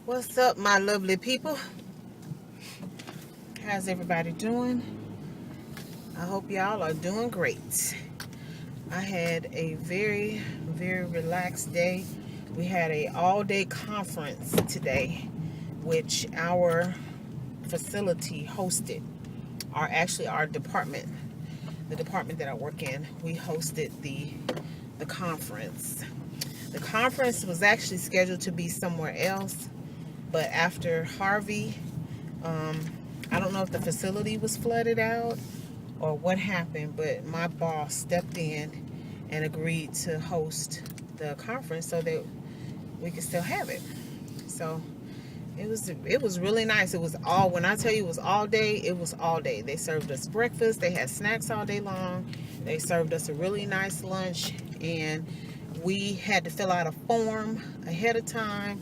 What's up, my lovely people? How's everybody doing? I hope y'all are doing great. I had a very, very relaxed day. We had a all-day conference today, which our facility hosted, our department, the department that I work in, we hosted the conference. The conference was actually scheduled to be somewhere else, but after Harvey, I don't know if the facility was flooded out or what happened, but my boss stepped in and agreed to host the conference so that we could still have it. So it was really nice. It was all, when I tell you it was all day, it was all day. They served us breakfast, they had snacks all day long, they served us a really nice lunch, and we had to fill out a form ahead of time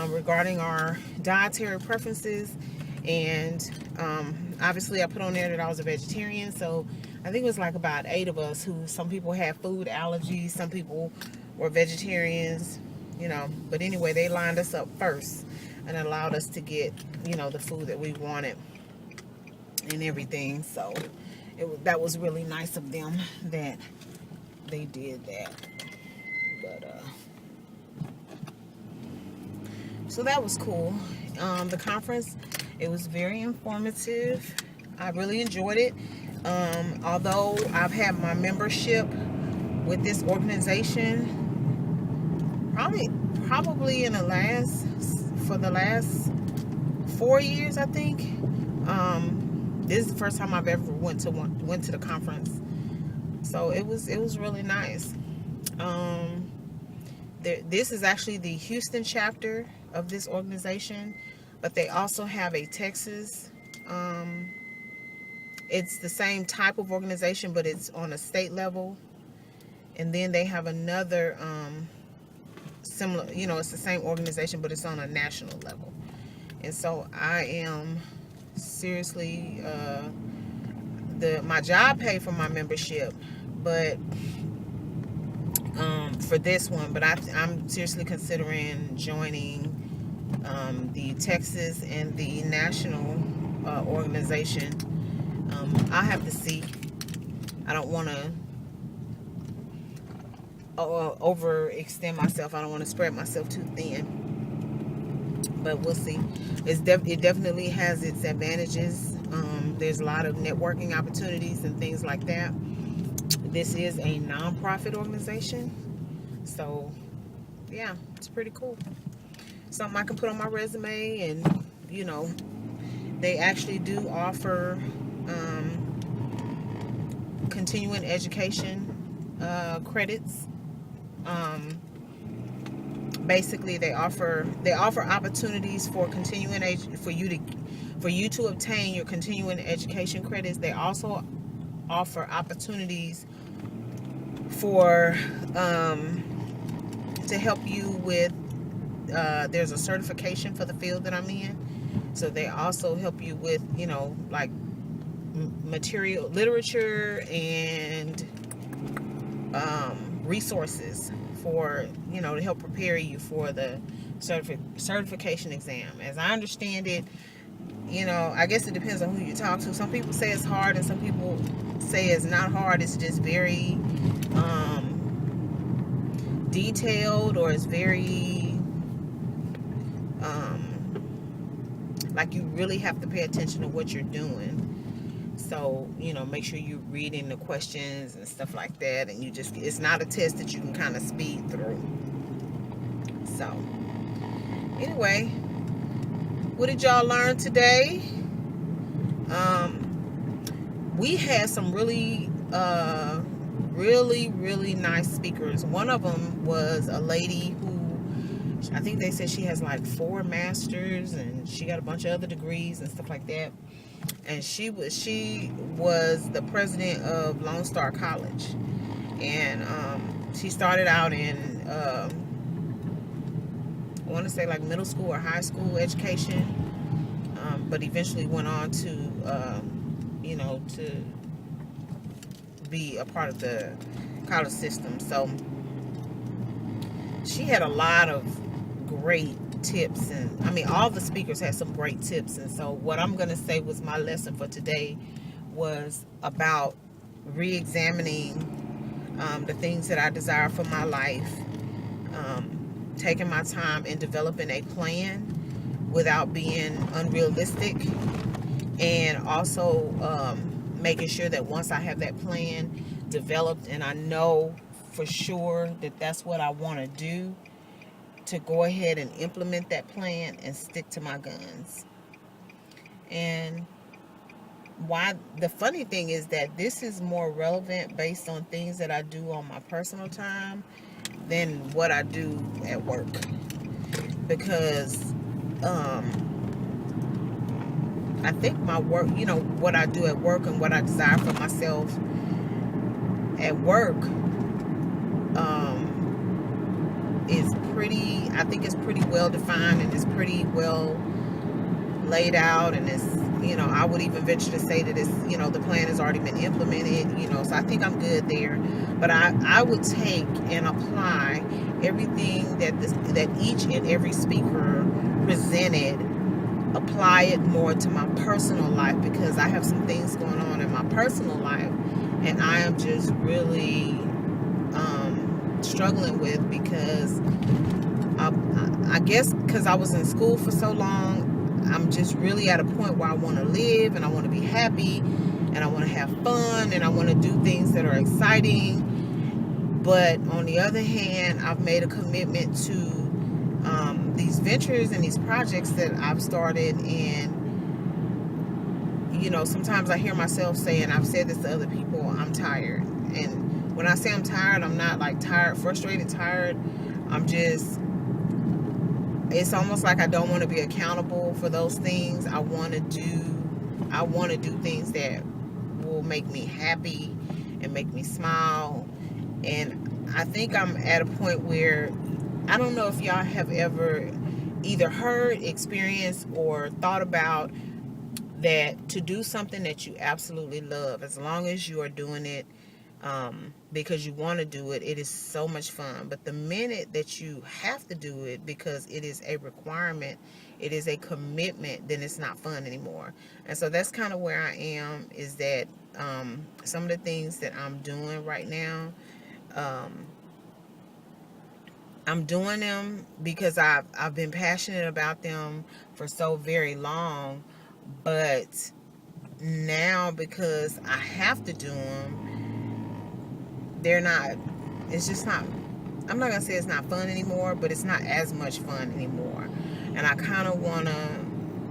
regarding our dietary preferences. And obviously I put on there that I was a vegetarian, so I think it was like about 8 of us who, some people had food allergies, some people were vegetarians, but anyway, they lined us up first and allowed us to get, the food that we wanted and everything. So that was really nice of them that they did that. But so that was cool. The conference, it was very informative. I really enjoyed it. Although I've had my membership with this organization probably for the last 4 years, I think. This is the first time I've ever went to the conference, so it was really nice. This is actually the Houston chapter of this organization, but they also have a Texas. It's the same type of organization, but it's on a state level, and then they have another similar. It's the same organization, but it's on a national level. And so I am seriously my job paid for my membership, but for this one, but I'm seriously considering joining the Texas and the national organization. I have to see. I don't want to overextend myself. I don't want to spread myself too thin, but we'll see. It definitely has its advantages. There's a lot of networking opportunities and things like that. This is a non-profit organization, so yeah, it's pretty cool. Something I can put on my resume. And they actually do offer continuing education credits. Basically, they offer opportunities for for you to obtain your continuing education credits. They also offer opportunities for to help you with there's a certification for the field that I'm in, so they also help you with like material literature and resources for to help prepare you for the certification exam. As I understand it, I guess it depends on who you talk to. Some people say it's hard, and some people say it's not hard. It's just very detailed, or it's very like you really have to pay attention to what you're doing. So, make sure you're reading the questions and stuff like that, and it's not a test that you can kind of speed through. So, anyway, what did y'all learn today? We had some really, really nice speakers. One of them was a lady who, I think they said she has like 4 masters, and she got a bunch of other degrees and stuff like that. And she was the president of Lone Star College, and she started out in I want to say like middle school or high school education, but eventually went on to to be a part of the college system. So she had a lot of great tips, and I mean, all the speakers had some great tips. And so what I'm going to say was my lesson for today was about re-examining the things that I desire for my life, taking my time and developing a plan without being unrealistic, and also making sure that once I have that plan developed and I know for sure that that's what I want to do, to go ahead and implement that plan and stick to my guns. And why, the funny thing is that this is more relevant based on things that I do on my personal time than what I do at work, because I think my work, what I do at work and what I desire for myself at work is pretty, I think it's pretty well defined, and it's pretty well laid out, and it's, I would even venture to say that it's, the plan has already been implemented, so I think I'm good there. But I would take and apply everything that each and every speaker presented, apply it more to my personal life, because I have some things going on in my personal life, and I am just really struggling with, because I guess because I was in school for so long, I'm just really at a point where I want to live, and I want to be happy, and I want to have fun, and I want to do things that are exciting. But on the other hand, I've made a commitment to these ventures and these projects that I've started. And sometimes I hear myself saying, I've said this to other people, I'm tired. And when I say I'm tired, I'm not like tired, frustrated, tired. I'm just, it's almost like I don't want to be accountable for those things. I want to do things that will make me happy and make me smile. And I think I'm at a point where, I don't know if y'all have ever either heard, experienced, or thought about that to do something that you absolutely love, as long as you are doing it because you want to do it, it is so much fun. But the minute that you have to do it because it is a requirement, it is a commitment, then it's not fun anymore. And so that's kind of where I am, is that some of the things that I'm doing right now, I'm doing them because I've been passionate about them for so very long, but now because I have to do them, they're not, it's just not, I'm not gonna say it's not fun anymore, but it's not as much fun anymore. And I kind of want to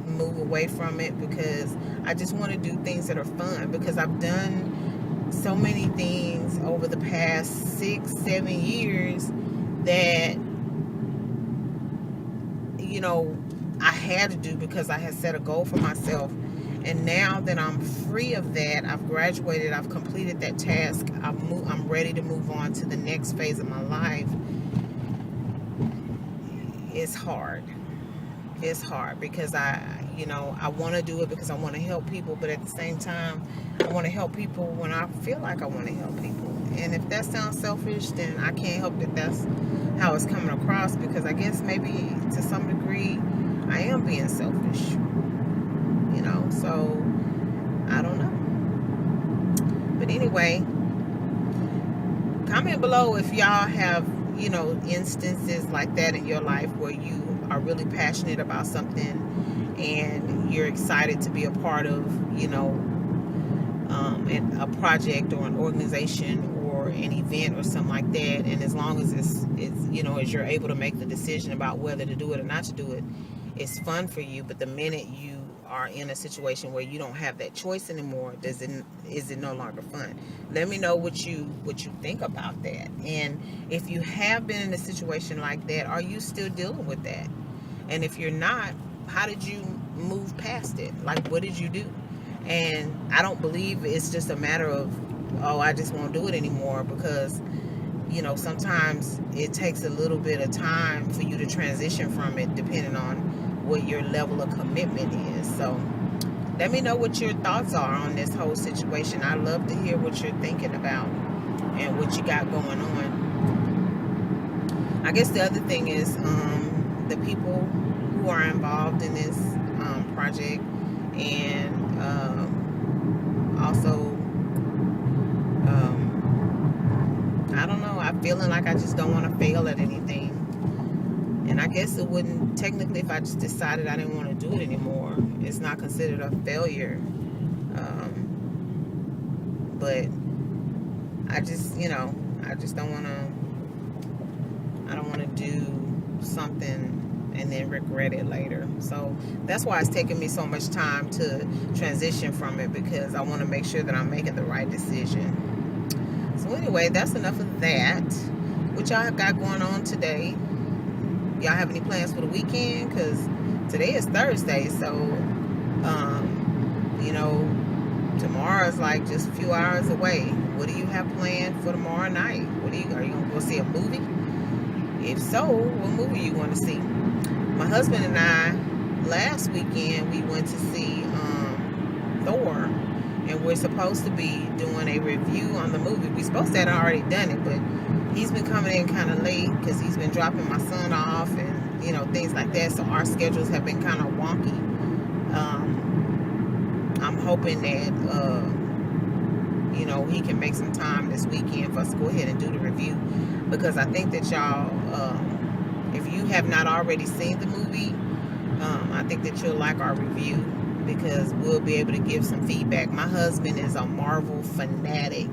move away from it, because I just want to do things that are fun, because I've done so many things over the past 6-7 years that I had to do because I had set a goal for myself. And now that I'm free of that, I've graduated, I've completed that task, I'm ready to move on to the next phase of my life. It's hard. It's hard because I want to do it because I want to help people, but at the same time, I want to help people when I feel like I want to help people. And if that sounds selfish, then I can't help that that's how it's coming across, because I guess maybe to some degree I am being selfish, so I don't know. But anyway, comment below if y'all have instances like that in your life where you are really passionate about something and you're excited to be a part of a project or an organization or an event or something like that. And as long as it's as you're able to make the decision about whether to do it or not to do it, it's fun for you. But the minute you are in a situation where you don't have that choice anymore, is it no longer fun? Let me know what you think about that. And if you have been in a situation like that, are you still dealing with that? And if you're not, how did you move past it? Like, what did you do? And I don't believe it's just a matter of, oh, I just won't do it anymore, because sometimes it takes a little bit of time for you to transition from it, depending on what your level of commitment is. So let me know what your thoughts are on this whole situation. I'd love to hear what you're thinking about and what you got going on. I guess the other thing is the people who are involved in this project, and also, I don't know, I'm feeling like I just don't want to fail at anything. And I guess it wouldn't, technically, if I just decided I didn't want to do it anymore, it's not considered a failure. But I just, I just don't want to, I don't want to do something and then regret it later. So that's why it's taking me so much time to transition from it, because I want to make sure that I'm making the right decision. So anyway, that's enough of that. What y'all got going on today? Y'all have any plans for the weekend? Because today is Thursday, so tomorrow is like just a few hours away. What do you have planned for tomorrow night? Are you gonna go see a movie? If so, what movie you want to see? My husband and I, last weekend, we went to see Thor, and we're supposed to be doing a review on the movie. We're supposed to have already done it, but he's been coming in kind of late because he's been dropping my son off and things like that. So our schedules have been kind of wonky. I'm hoping that he can make some time this weekend for us to go ahead and do the review, because I think that y'all, if you have not already seen the movie, I think that you'll like our review, because we'll be able to give some feedback. My husband is a Marvel fanatic,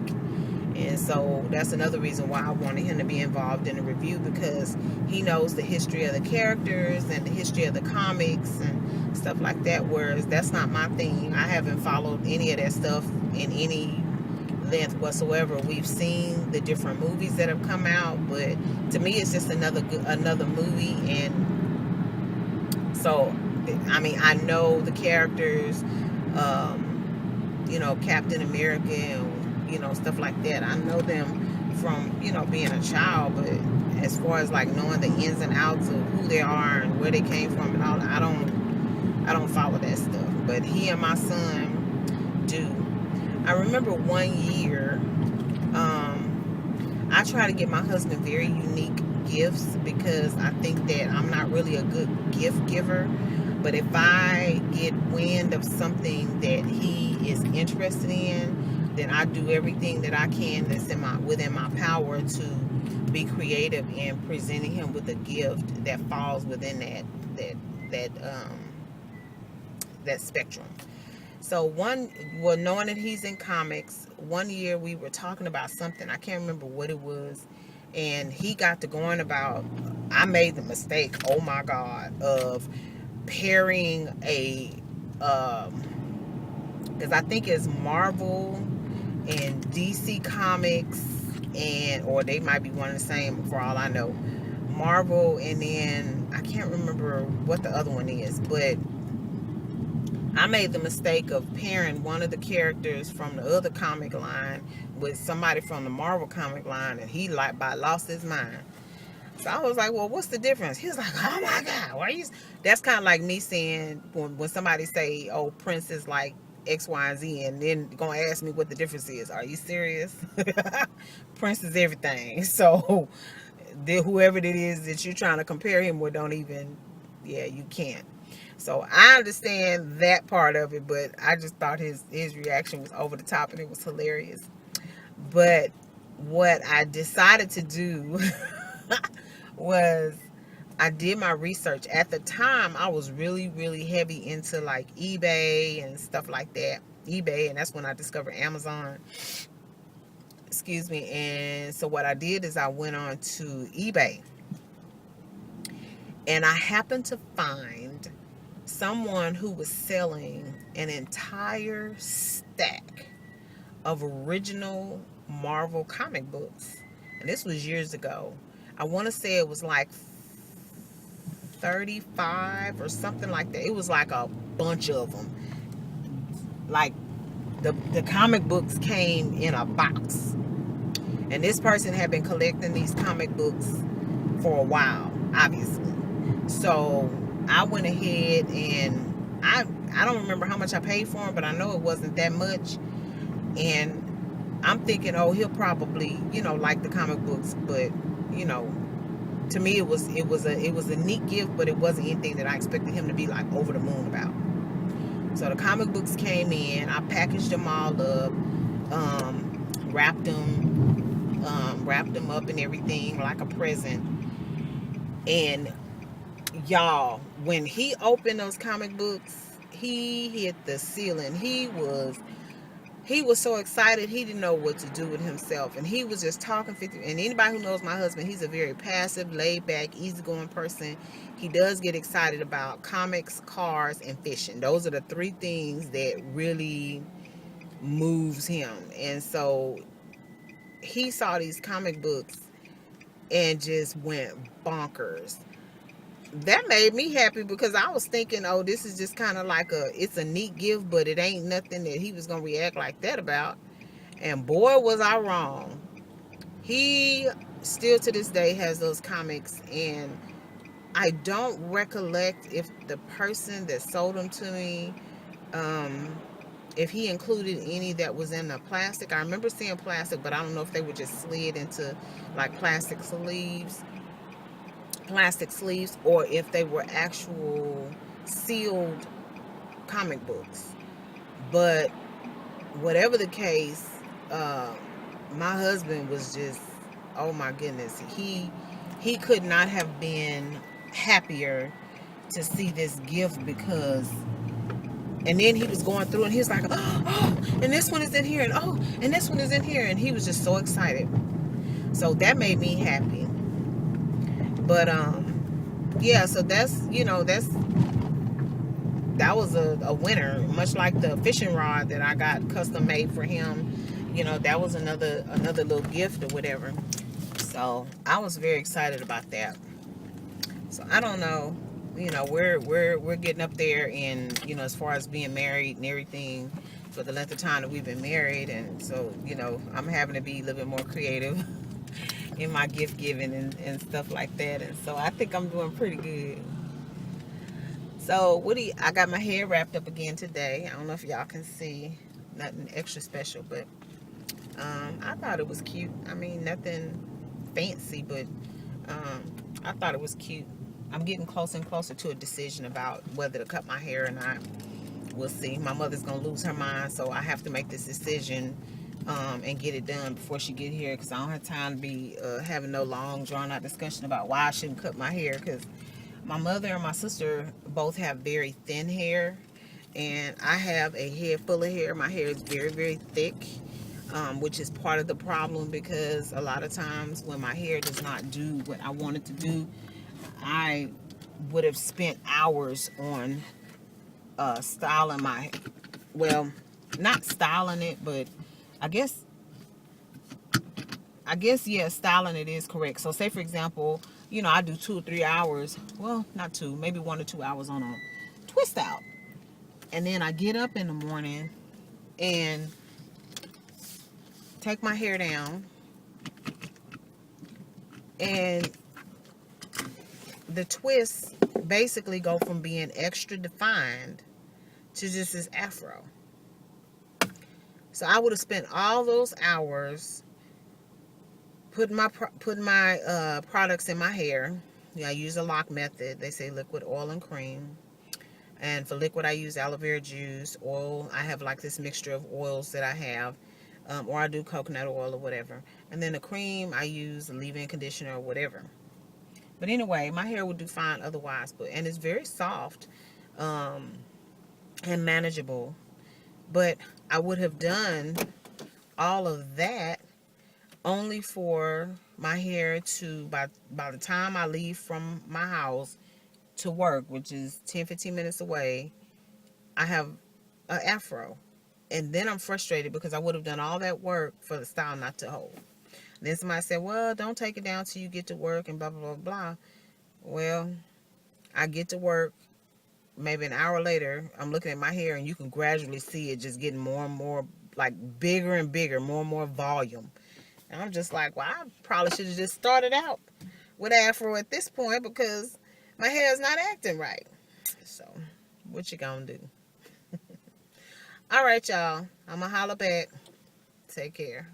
and so that's another reason why I wanted him to be involved in the review, because he knows the history of the characters and the history of the comics and stuff like that, whereas that's not my thing. I haven't followed any of that stuff in any length whatsoever. We've seen the different movies that have come out, but to me it's just another movie. And so I know the characters, Captain America and stuff like that. I know them from being a child, but as far as like knowing the ins and outs of who they are and where they came from and all, I don't follow that stuff. But he and my son do. I remember one year, I try to get my husband very unique gifts, because I think that I'm not really a good gift giver. But if I get wind of something that he is interested in, then I do everything that I can that's within my power to be creative in presenting him with a gift that falls within that spectrum. So knowing that he's in comics, one year we were talking about something, I can't remember what it was, and he got to going about, I made the mistake, oh my God, of pairing because I think it's Marvel and DC Comics, or they might be one and the same for all I know. Marvel, and then I can't remember what the other one is, but I made the mistake of pairing one of the characters from the other comic line with somebody from the Marvel comic line, and he lost his mind. So I was like, well, what's the difference? He was like, oh my God, why are you? That's kind of like me saying when somebody say, oh, Prince is like X, Y, and Z, and then gonna ask me what the difference is. Are you serious? Prince is everything. So whoever it is that you're trying to compare him with, you can't. So I understand that part of it, but I just thought his reaction was over the top, and it was hilarious. But what I decided to do was I did my research. At the time, I was really, really heavy into like eBay and stuff like that. eBay, and that's when I discovered Amazon. Excuse me. And so what I did is I went on to eBay, and I happened to find someone who was selling an entire stack of original Marvel comic books. And this was years ago. I want to say it was like 35 or something like that. It was like a bunch of them. Like the comic books came in a box. And this person had been collecting these comic books for a while, obviously. So I went ahead and I don't remember how much I paid for them, but I know it wasn't that much. And I'm thinking, oh, he'll probably, like the comic books, but, to me, it was a neat gift, but it wasn't anything that I expected him to be like over the moon about. So the comic books came in. I packaged them all up, wrapped them up and everything like a present. And y'all, when he opened those comic books, he hit the ceiling. He was so excited, he didn't know what to do with himself, and he was just talking 50. And anybody who knows my husband, he's a very passive, laid back, easygoing person. He does get excited about comics, cars, and fishing. Those are the three things that really moves him. And so he saw these comic books and just went bonkers. That made me happy because I was thinking, oh, this is just kind of like it's a neat gift, but it ain't nothing that he was gonna react like that about. And boy, was I wrong. He still to this day has those comics, and I don't recollect if the person that sold them to me, if he included any that was in the plastic. I remember seeing plastic, but I don't know if they were just slid into like plastic sleeves, or if they were actual sealed comic books. But whatever the case, my husband was just, oh my goodness, he could not have been happier to see this gift. Because and then he was going through and he was like, oh, and this one is in here, and oh, and this one is in here, and he was just so excited. So that made me happy. But yeah, so that was a winner. Much like the fishing rod that I got custom made for him, that was another little gift or whatever. So I was very excited about that. So I don't know, we're getting up there, and as far as being married and everything, for the length of time that we've been married. And so I'm having to be a little bit more creative in my gift giving and stuff like that. And so I think I'm doing pretty good. So I got my hair wrapped up again today. I don't know if y'all can see, nothing extra special, but I thought it was cute. I mean, nothing fancy, but I thought it was cute. I'm getting closer and closer to a decision about whether to cut my hair or not. We'll see. My mother's gonna lose her mind, so I have to make this decision and get it done before she get here, because I don't have time to be having no long drawn out discussion about why I shouldn't cut my hair. Because my mother and my sister both have very thin hair, and I have a head full of hair. My hair is very, very thick, which is part of the problem, because a lot of times when my hair does not do what I want it to do, I would have spent hours on styling well, not styling it, but I guess yeah, styling it is correct. So say for example, I do 2 or 3 hours, well, not 2, maybe 1 or 2 hours on a twist out, and then I get up in the morning and take my hair down, and the twists basically go from being extra defined to just this afro. So I would have spent all those hours putting my products in my hair. I use a lock method. They say liquid, oil, and cream. And for liquid, I use aloe vera juice. Oil, I have like this mixture of oils that I have, or I do coconut oil or whatever. And then the cream, I use leave-in conditioner or whatever. But anyway, my hair would do fine otherwise, and it's very soft and manageable. But I would have done all of that only for my hair to, by the time I leave from my house to work, which is 10-15 minutes away, I have an afro. And then I'm frustrated because I would have done all that work for the style not to hold. Then somebody said, well, don't take it down till you get to work and blah, blah, blah, blah. Well, I get to work, maybe an hour later, I'm looking at my hair, and you can gradually see it just getting more and more, like bigger and bigger, more and more volume. And I'm just like, well, I probably should have just started out with afro at this point, because my hair is not acting right. So, what you gonna do? All right, y'all. I'm gonna holler back. Take care.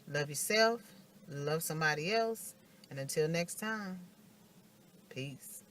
Love yourself. Love somebody else. And until next time. Peace.